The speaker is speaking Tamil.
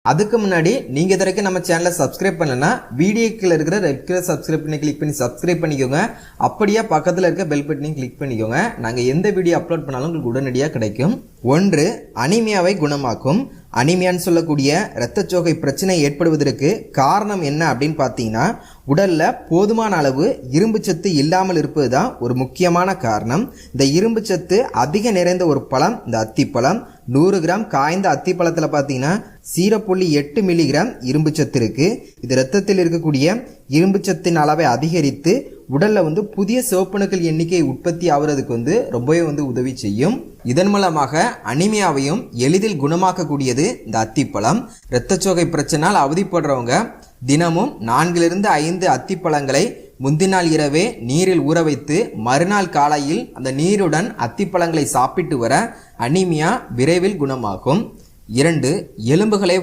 அதுக்கு முன்னாடி நீங்க இதற்கு நம்ம சேனலை சப்ஸ்கிரைப் பண்ணலனா வீடியோக்குள்ள இருக்கிற ரெட் கலர் சப்ஸ்கிரைப் பண்ணி கிளிக் பண்ணி சப்ஸ்கிரைப் பண்ணிக்கோங்க. அப்படியே பக்கத்துல இருக்க பெல் பட்டனையும் கிளிக் பண்ணிக்கோங்க. நாங்க எந்த வீடியோ அப்லோட் பண்ணாலும் உங்களுக்கு உடனடியாக கிடைக்கும். 1. அனீமியாவை குணமாக்கும். அனீமியான்னு சொல்லக்கூடிய இரத்தச்சோகை பிரச்சனை ஏற்படுவதற்கு காரணம் என்ன அப்படின்னு பார்த்தீங்கன்னா, உடல்ல போதுமான அளவு இரும்பு சத்து இல்லாமல் இருப்பது தான் ஒரு முக்கியமான காரணம். இந்த இரும்பு சத்து அதிக நிறைந்த ஒரு பழம் இந்த அத்திப்பழம். 100 கிராம் காய்ந்த அத்திப்பழத்தில் பார்த்தீங்கன்னா 0.8 மில்லிகிராம் இரும்பு சத்து இருக்கு. இது ரத்தத்தில் இருக்கக்கூடிய இரும்பு சத்தின் அளவை அதிகரித்து உடல்ல புதிய சிவப்பணுக்கள் எண்ணிக்கை உற்பத்தி ஆகுறதுக்கு ரொம்பவே உதவி செய்யும். இதன் மூலமாக அனிமியாவையும் எளிதில் குணமாக்கக்கூடியது இந்த அத்திப்பழம். இரத்தச்சோகை பிரச்சனால் அவதிப்படுறவங்க தினமும் 4-5 அத்திப்பழங்களை முந்தின நாள் இரவே நீரில் ஊற வைத்து மறுநாள் காலையில் அந்த நீருடன் அத்திப்பழங்களை சாப்பிட்டு வர அனிமியா விரைவில் குணமாகும். 2. எலும்புகளை